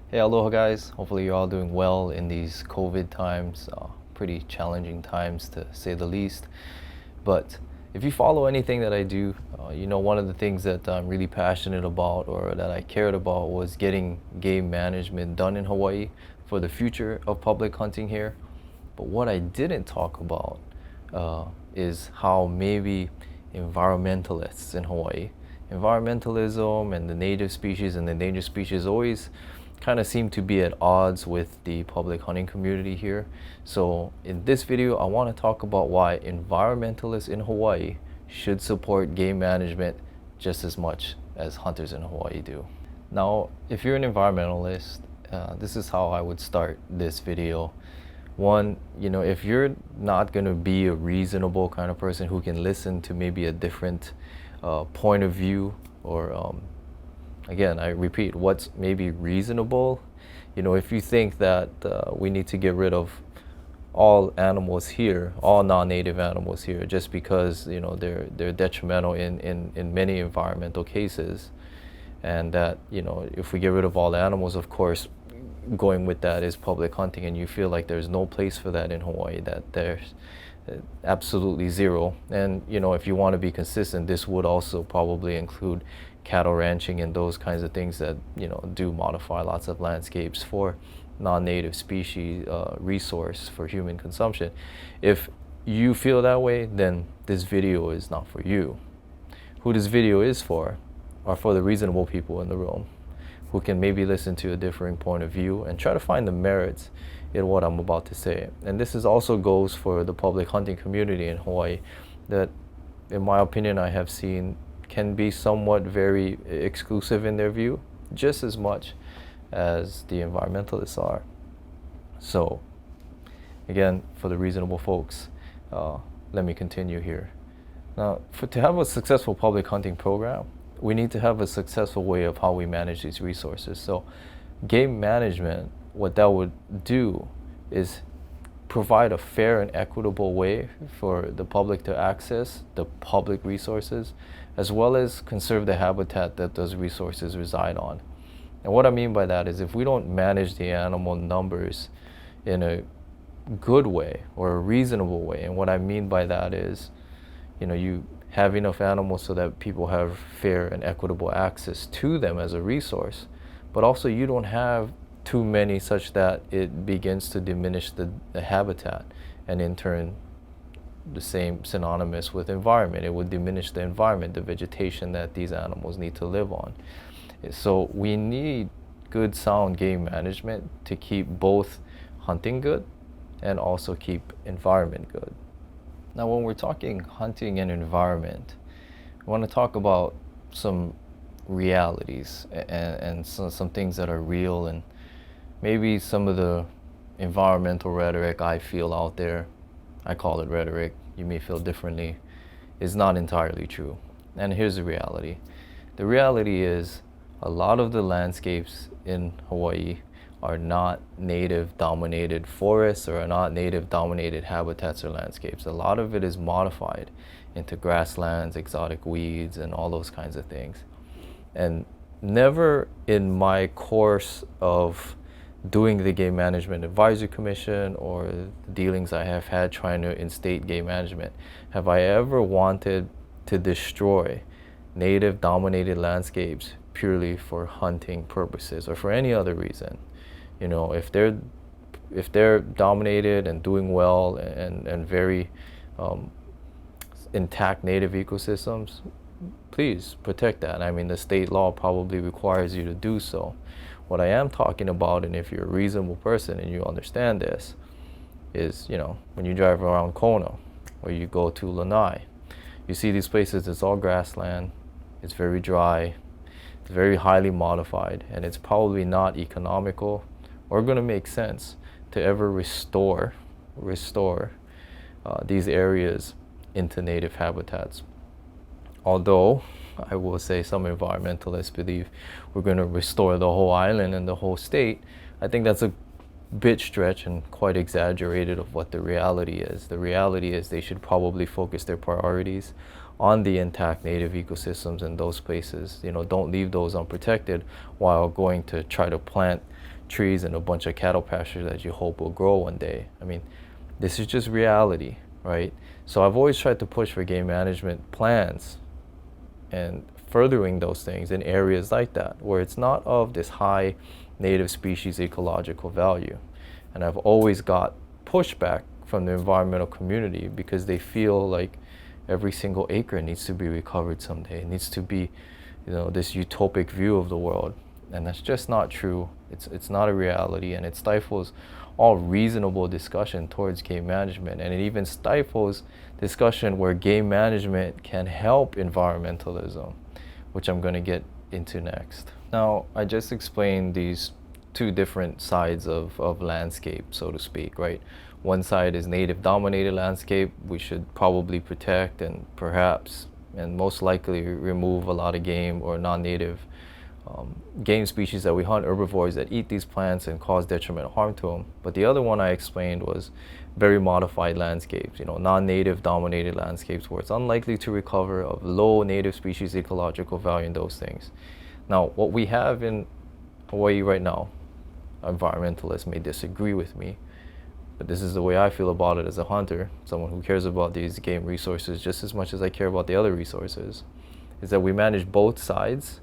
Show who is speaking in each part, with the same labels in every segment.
Speaker 1: Hey, aloha guys. Hopefully you're all doing well in these COVID times. Pretty challenging times to say the least. But if you follow anything that I do, one of the things that I'm really passionate about or that I cared about was getting game management done in Hawaii for the future of public hunting here. But what I didn't talk about is how maybe environmentalists in Hawaii, environmentalism and the native species and the endangered species always kind of seem to be at odds with the public hunting community here. So in this video, I want to talk about why environmentalists in Hawaii should support game management just as much as hunters in Hawaii do. Now, if you're an environmentalist, this is how I would start this video. One, if you're not going to be a reasonable kind of person who can listen to maybe a different point of view, or again, I repeat, what's maybe reasonable? If you think that we need to get rid of all animals here, all non-native animals here, just because they're detrimental in many environmental cases, and that if we get rid of all the animals, of course, going with that is public hunting, and you feel like there's no place for that in Hawaii, that there's absolutely zero. And if you want to be consistent, this would also probably include cattle ranching and those kinds of things that do modify lots of landscapes for non-native species resource for human consumption. If you feel that way, then this video is not for you. Who this video is for are for the reasonable people in the room who can maybe listen to a differing point of view and try to find the merits in what I'm about to say. And this is also goes for the public hunting community in Hawaii that, in my opinion, I have seen can be somewhat very exclusive in their view, just as much as the environmentalists are. So, again, for the reasonable folks, let me continue here. Now, to have a successful public hunting program, we need to have a successful way of how we manage these resources. So game management, what that would do is provide a fair and equitable way for the public to access the public resources, as well as conserve the habitat that those resources reside on. And what I mean by that is if we don't manage the animal numbers in a good way or a reasonable way, and what I mean by that is, you have enough animals so that people have fair and equitable access to them as a resource, but also you don't have too many such that it begins to diminish the habitat, and in turn the same synonymous with environment. It would diminish the environment, the vegetation that these animals need to live on. So we need good sound game management to keep both hunting good and also keep environment good. Now, when we're talking hunting and environment, I want to talk about some realities and some things that are real, and maybe some of the environmental rhetoric I feel out there, I call it rhetoric, you may feel differently, is not entirely true. And here's the reality. The reality is a lot of the landscapes in Hawaii are not native dominated forests or are not native dominated habitats or landscapes. A lot of it is modified into grasslands, exotic weeds, and all those kinds of things. And never in my course of doing the Game Management Advisory Commission or the dealings I have had trying to instate game management have I ever wanted to destroy native dominated landscapes purely for hunting purposes or for any other reason. If they're dominated and doing well and very intact native ecosystems, please protect that. I mean, the state law probably requires you to do so. What I am talking about, and if you're a reasonable person and you understand this, is when you drive around Kona or you go to Lanai, you see these places, it's all grassland, it's very dry, it's very highly modified, and it's probably not economical or going to make sense to ever restore these areas into native habitats. Although I will say some environmentalists believe we're going to restore the whole island and the whole state, I think that's a bit stretch and quite exaggerated of what the reality is. The reality is they should probably focus their priorities on the intact native ecosystems in those places. Don't leave those unprotected while going to try to plant trees and a bunch of cattle pastures that you hope will grow one day. I mean, this is just reality, right? So I've always tried to push for game management plans and furthering those things in areas like that, where it's not of this high native species ecological value. And I've always got pushback from the environmental community because they feel like every single acre needs to be recovered someday. It needs to be, this utopic view of the world. And that's just not true. It's not a reality, and it stifles all reasonable discussion towards game management. And it even stifles discussion where game management can help environmentalism, which I'm going to get into next. Now, I just explained these two different sides of landscape, so to speak, right? One side is native dominated landscape. We should probably protect and perhaps and most likely remove a lot of game or non-native game species that we hunt, herbivores that eat these plants and cause detrimental harm to them. But the other one I explained was very modified landscapes, non-native dominated landscapes where it's unlikely to recover, of low native species ecological value, and those things. Now, what we have in Hawaii right now, environmentalists may disagree with me, but this is the way I feel about it as a hunter, someone who cares about these game resources just as much as I care about the other resources, is that we manage both sides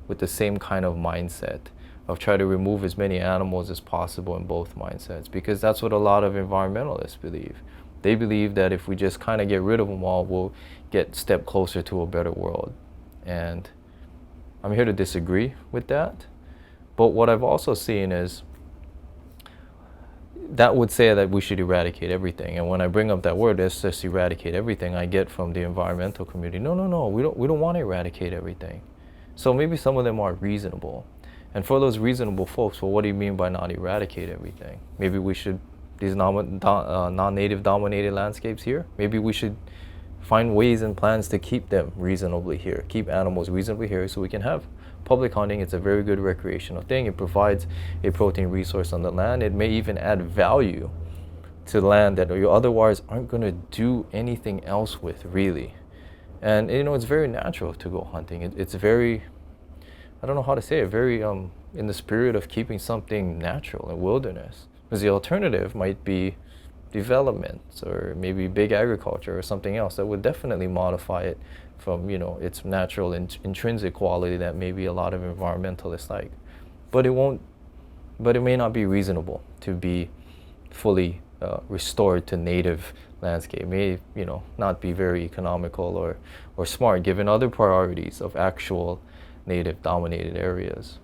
Speaker 1: with the same kind of mindset of try to remove as many animals as possible in both mindsets, because that's what a lot of environmentalists believe. They believe that if we just kind of get rid of them all, we'll get step closer to a better world. And I'm here to disagree with that. But what I've also seen is that would say that we should eradicate everything. And when I bring up that word, let's just eradicate everything, I get from the environmental community, no, we don't want to eradicate everything. So maybe some of them are reasonable. And for those reasonable folks, well, what do you mean by not eradicate everything? Maybe we should, these non-native dominated landscapes here, maybe we should find ways and plans to keep them reasonably here, keep animals reasonably here so we can have public hunting. It's a very good recreational thing. It provides a protein resource on the land. It may even add value to the land that you otherwise aren't going to do anything else with, really. And it's very natural to go hunting. It's very, I don't know how to say it, very in the spirit of keeping something natural and wilderness. Because the alternative might be development or maybe big agriculture or something else that would definitely modify it from its natural intrinsic quality that maybe a lot of environmentalists like. But it may not be reasonable to be fully restored to native landscape. It may not be very economical or smart given other priorities of actual native dominated areas.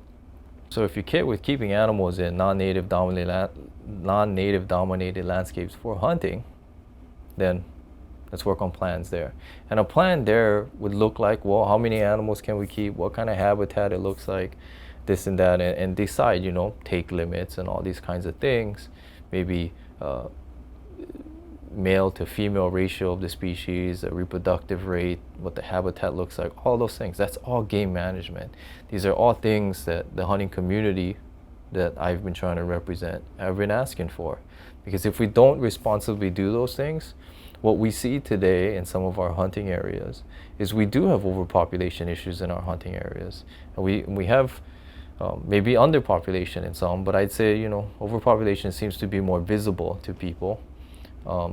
Speaker 1: So if you care with keeping animals in non-native dominated landscapes for hunting, then let's work on plans there. And a plan there would look like, well, how many animals can we keep? What kind of habitat it looks like, this and that, and decide, take limits and all these kinds of things. Maybe male to female ratio of the species, the reproductive rate, what the habitat looks like, all those things. That's all game management. These are all things that the hunting community that I've been trying to represent have been asking for. Because if we don't responsibly do those things, what we see today in some of our hunting areas is we do have overpopulation issues in our hunting areas. And we have maybe underpopulation in some, but I'd say, overpopulation seems to be more visible to people.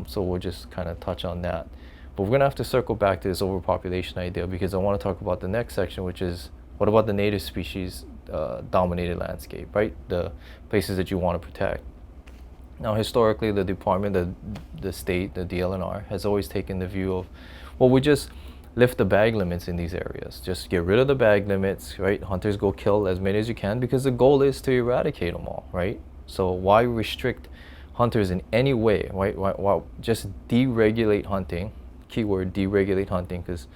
Speaker 1: So we'll just kind of touch on that. But we're going to have to circle back to this overpopulation idea because I want to talk about the next section, which is what about the native species dominated landscape, right? The places that you want to protect. Now, historically, the department, the state, the DLNR has always taken the view of, well, we just lift the bag limits in these areas. Just get rid of the bag limits, right? Hunters go kill as many as you can because the goal is to eradicate them all, right? So why restrict hunters in any way, right? Why just deregulate hunting? Keyword deregulate hunting, because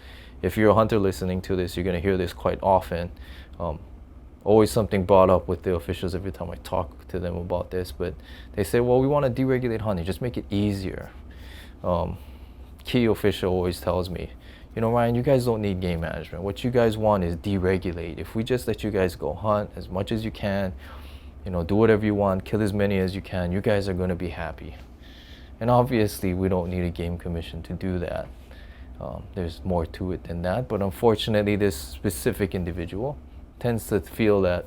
Speaker 1: if you're a hunter listening to this, you're going to hear this quite often. Always something brought up with the officials every time I talk to them about this, but they say, well, we want to deregulate hunting, just make it easier. Key official always tells me, Ryan, you guys don't need game management. What you guys want is deregulate. If we just let you guys go hunt as much as you can, do whatever you want, kill as many as you can, you guys are going to be happy. And obviously, we don't need a game commission to do that. There's more to it than that. But unfortunately, this specific individual tends to feel that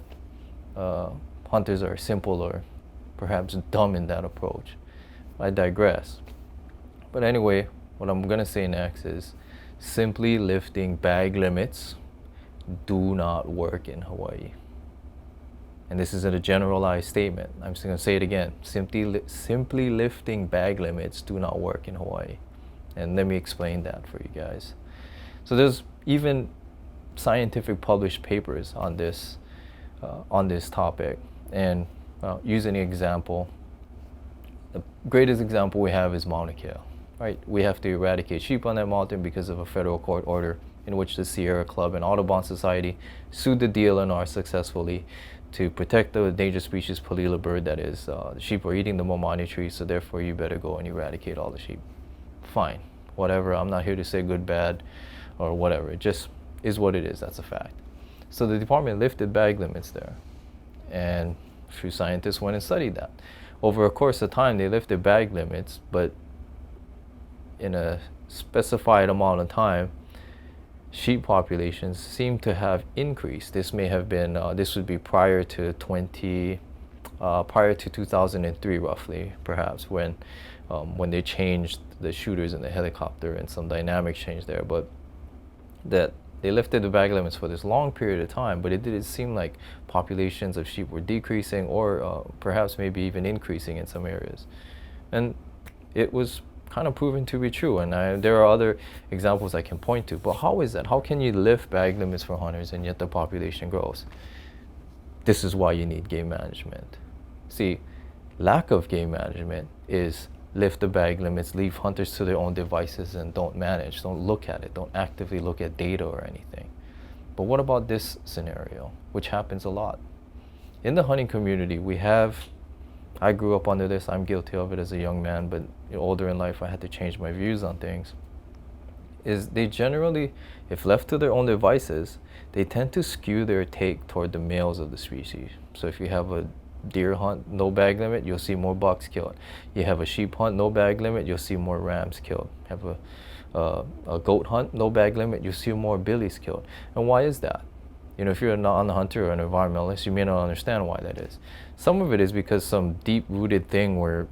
Speaker 1: hunters are simple or perhaps dumb in that approach. I digress. But anyway, what I'm gonna say next is simply lifting bag limits do not work in Hawaii. And this isn't a generalized statement. I'm just gonna say it again. Simply lifting bag limits do not work in Hawaii. And let me explain that for you guys. So there's even scientific published papers on this topic. And use an example. The greatest example we have is Mauna Kea, right? We have to eradicate sheep on that mountain because of a federal court order in which the Sierra Club and Audubon Society sued the DLNR successfully to protect the endangered species Palila bird. That is, the sheep are eating the momani tree, so therefore you better go and eradicate all the sheep. Fine, whatever. I'm not here to say good, bad, or whatever. It just is what it is. That's a fact. So the department lifted bag limits there, and a few scientists went and studied that. Over a course of time, they lifted bag limits, but in a specified amount of time, sheep populations seem to have increased. This may have been, this would be prior to 2003 roughly, perhaps, when they changed the shooters in the helicopter and some dynamics changed there. But that they lifted the bag limits for this long period of time, but it didn't seem like populations of sheep were decreasing or perhaps maybe even increasing in some areas. And it was kind of proven to be true, and there are other examples I can point to. But how is that? How can you lift bag limits for hunters and yet the population grows? This is why you need game management. See, lack of game management is lift the bag limits, leave hunters to their own devices and don't manage, don't look at it, don't actively look at data or anything. But what about this scenario, which happens a lot? In the hunting community, I grew up under this, I'm guilty of it as a young man, but older in life I had to change my views on things, is they generally, if left to their own devices, they tend to skew their take toward the males of the species. So if you have a deer hunt, no bag limit, you'll see more bucks killed. You have a sheep hunt, no bag limit, you'll see more rams killed. Have a goat hunt, no bag limit, you'll see more billies killed. And why is that? If you're a non-hunter or an environmentalist, you may not understand why that is. Some of it is because some deep-rooted thing where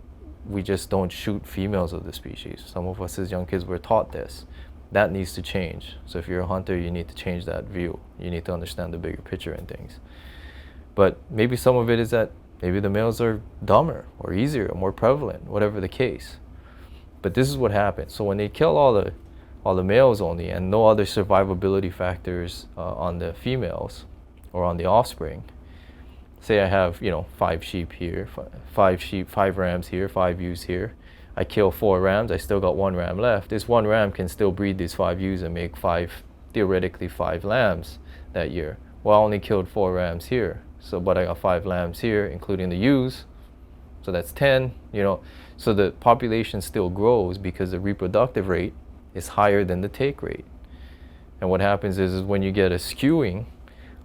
Speaker 1: we just don't shoot females of the species. Some of us as young kids were taught this. That needs to change. So if you're a hunter, you need to change that view. You need to understand the bigger picture and things. But maybe some of it is that maybe the males are dumber or easier or more prevalent, whatever the case. But this is what happens. So when they kill all the males only and no other survivability factors on the females or on the offspring, say I have 5 sheep here, 5 rams here, 5 ewes here. I kill 4 rams, I still got 1 ram left. This 1 ram can still breed these 5 ewes and make theoretically 5 lambs that year. Well, I only killed 4 rams here. But I got 5 lambs here, including the ewes. So that's 10, So the population still grows because the reproductive rate is higher than the take rate. And what happens is when you get a skewing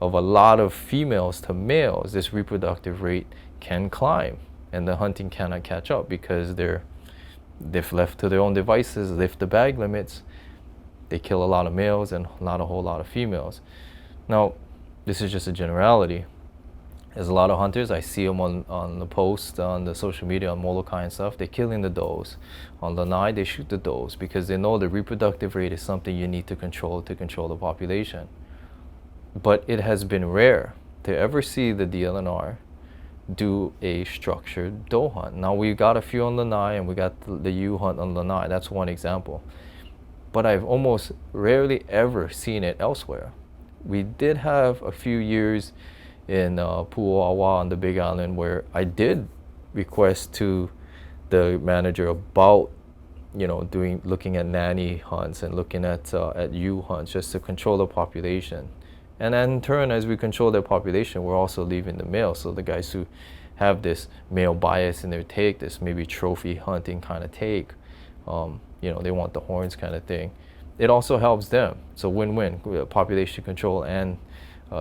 Speaker 1: of a lot of females to males, this reproductive rate can climb and the hunting cannot catch up because if left to their own devices, lift the bag limits, they kill a lot of males and not a whole lot of females. Now, this is just a generality. There's a lot of hunters, I see them on the post, on the social media, on Molokai and stuff, they're killing the does. On Lanai, they shoot the does because they know the reproductive rate is something you need to control the population. But it has been rare to ever see the DLNR do a structured doe hunt. Now we got a few on Lanai and we got the ewe hunt on Lanai, that's one example. But I've almost rarely ever seen it elsewhere. We did have a few years in Pu'uawa on the Big Island where I did request to the manager about looking at nanny hunts and looking at ewe hunts just to control the population. And then in turn, as we control their population, we're also leaving the males. So the guys who have this male bias in their take, this maybe trophy hunting kind of take, they want the horns kind of thing, it also helps them. So win-win, population control and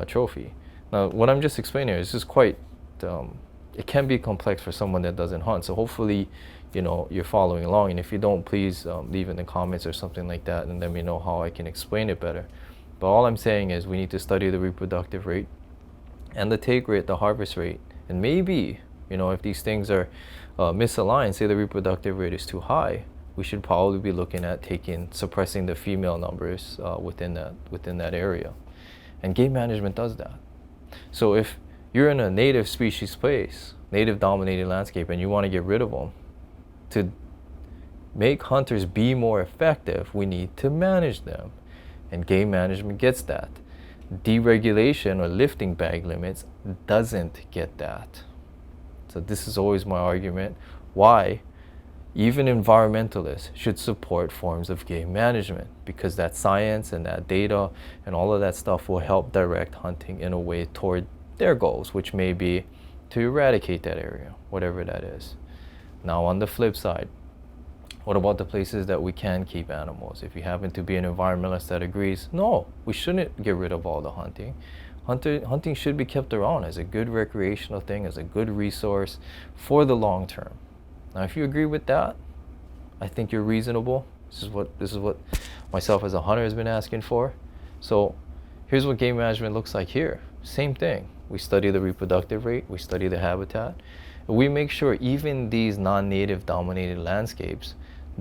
Speaker 1: trophy. Now, what I'm just explaining here is just quite, it can be complex for someone that doesn't hunt. So hopefully, you're following along. And if you don't, please leave in the comments or something like that and let me know how I can explain it better. But all I'm saying is we need to study the reproductive rate and the take rate, the harvest rate, And maybe, if these things are misaligned, say the reproductive rate is too high, we should probably be looking at suppressing the female numbers within that area. And game management does that. So if you're in a native species place, native dominated landscape, and you want to get rid of them, to make hunters be more effective, we need to manage them. And game management gets that. Deregulation or lifting bag limits doesn't get that. So this is always my argument why even environmentalists should support forms of game management, because that science and that data and all of that stuff will help direct hunting in a way toward their goals, which may be to eradicate that area, whatever that is. Now on the flip side, what about the places that we can keep animals? If you happen to be an environmentalist that agrees, no, we shouldn't get rid of all the hunting. Hunting should be kept around as a good recreational thing, as a good resource for the long term. Now, if you agree with that, I think you're reasonable. This is what myself as a hunter has been asking for. So here's what game management looks like here. Same thing. We study the reproductive rate, we study the habitat. We make sure even these non-native dominated landscapes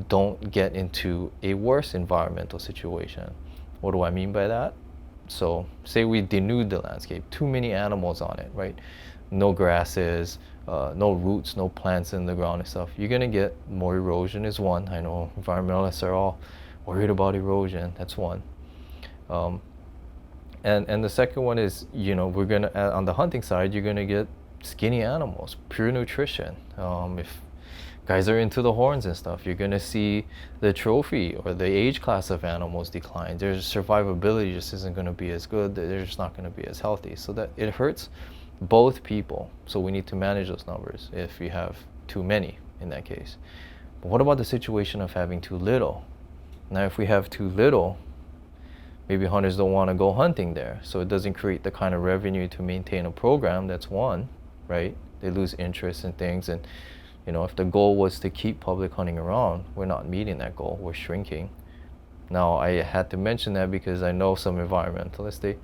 Speaker 1: don't get into a worse environmental situation. What do I mean by that? So say we denude the landscape, too many animals on it, right? No grasses, no roots, no plants in the ground and stuff. You're gonna get more erosion is one. I know environmentalists are all worried about erosion. That's one. And the second one is, we're gonna, on the hunting side, you're gonna get skinny animals, pure nutrition. If guys are into the horns and stuff, you're gonna see the trophy or the age class of animals decline. Their survivability just isn't gonna be as good. They're just not gonna be as healthy. So that it hurts both people. So we need to manage those numbers if you have too many in that case. But what about the situation of having too little? Now, if we have too little, maybe hunters don't want to go hunting there. So it doesn't create the kind of revenue to maintain a program. That's one, right? They lose interest in things. And, if the goal was to keep public hunting around, we're not meeting that goal. We're shrinking. Now, I had to mention that because I know some environmentalists,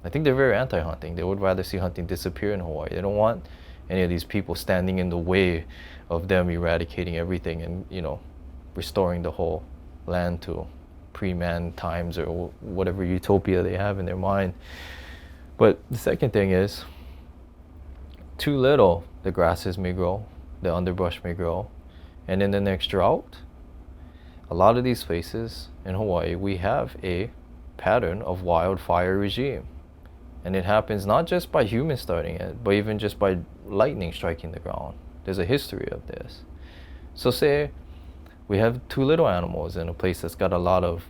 Speaker 1: I think they're very anti-hunting. They would rather see hunting disappear in Hawaii. They don't want any of these people standing in the way of them eradicating everything and, restoring the whole land to pre-man times or whatever utopia they have in their mind. But the second thing is, too little, the grasses may grow, the underbrush may grow, and in the next drought, a lot of these places in Hawaii, we have a pattern of wildfire regime. And it happens not just by humans starting it, but even just by lightning striking the ground. There's a history of this. So say we have too little animals in a place that's got a lot of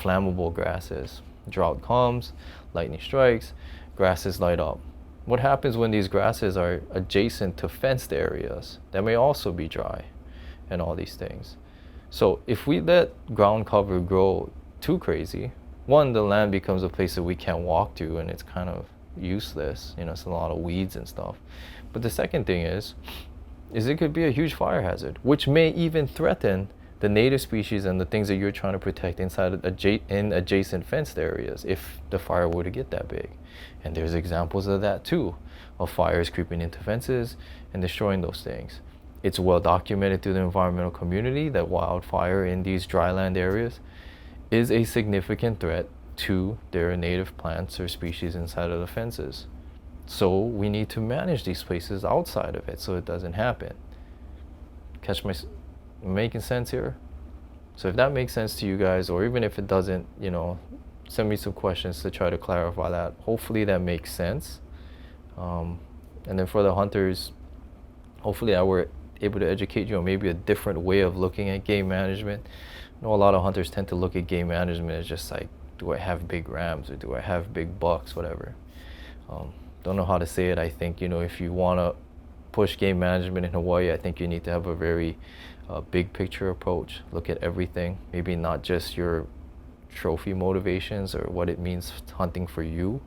Speaker 1: flammable grasses. Drought comes, lightning strikes, grasses light up. What happens when these grasses are adjacent to fenced areas that may also be dry and all these things? So if we let ground cover grow too crazy, one, the land becomes a place that we can't walk to and it's kind of useless. It's a lot of weeds and stuff. But the second thing is it could be a huge fire hazard, which may even threaten the native species and the things that you're trying to protect inside in adjacent fenced areas if the fire were to get that big. And there's examples of that too, of fires creeping into fences and destroying those things. It's well documented through the environmental community that wildfire in these dryland areas is a significant threat to their native plants or species inside of the fences. So we need to manage these places outside of it so it doesn't happen. Making sense here? So if that makes sense to you guys, or even if it doesn't, send me some questions to try to clarify that. Hopefully that makes sense. And then for the hunters, hopefully I were able to educate you on maybe a different way of looking at game management. I know a lot of hunters tend to look at game management as just like, do I have big rams or do I have big bucks, whatever. Don't know how to say it. I think, if you want to push game management in Hawaii, I think you need to have a very big picture approach. Look at everything, maybe not just your trophy motivations or what it means hunting for you,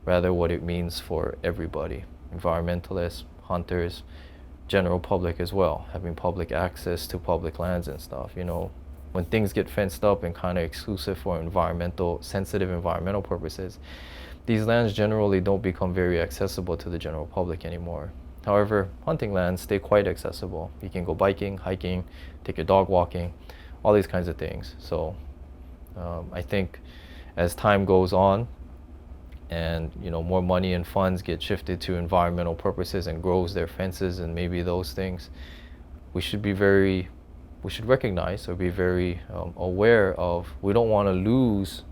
Speaker 1: rather what it means for everybody, environmentalists, hunters, general public as well, having public access to public lands and stuff. When things get fenced up and kind of exclusive for sensitive environmental purposes, these lands generally don't become very accessible to the general public anymore. However, hunting lands stay quite accessible. You can go biking, hiking, take your dog walking, all these kinds of things. So I think as time goes on and more money and funds get shifted to environmental purposes and grows their fences and maybe those things, we should recognize or be very aware of, we don't want to lose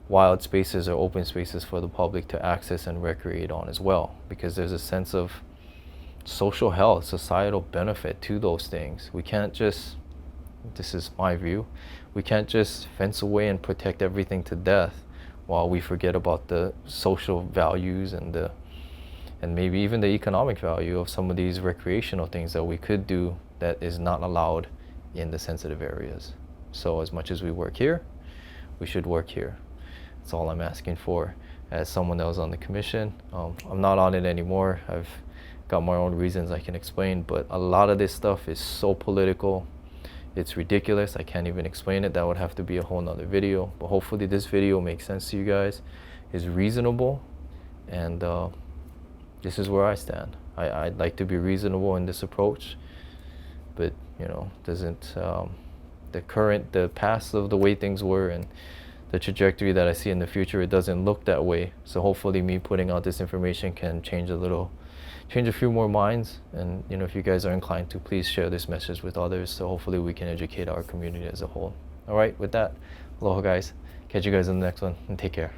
Speaker 1: wild spaces or open spaces for the public to access and recreate on as well, because there's a sense of social health, societal benefit to those things. We can't just, this is my view, we can't just fence away and protect everything to death while we forget about the social values and maybe even the economic value of some of these recreational things that we could do that is not allowed in the sensitive areas. So as much as we work here, we should work here. That's all I'm asking for as someone that was on the commission. I'm not on it anymore. I've got my own reasons I can explain, but a lot of this stuff is so political. It's ridiculous. I can't even explain it. That would have to be a whole nother video. But hopefully this video makes sense to you guys, is reasonable, and this is where I stand. I'd like to be reasonable in this approach, but doesn't the past of the way things were and the trajectory that I see in the future, it doesn't look that way. So hopefully me putting out this information can change a few more minds. And if you guys are inclined to, please share this message with others, so hopefully we can educate our community as a whole. All right, with that, aloha guys. Catch you guys in the next one, and take care.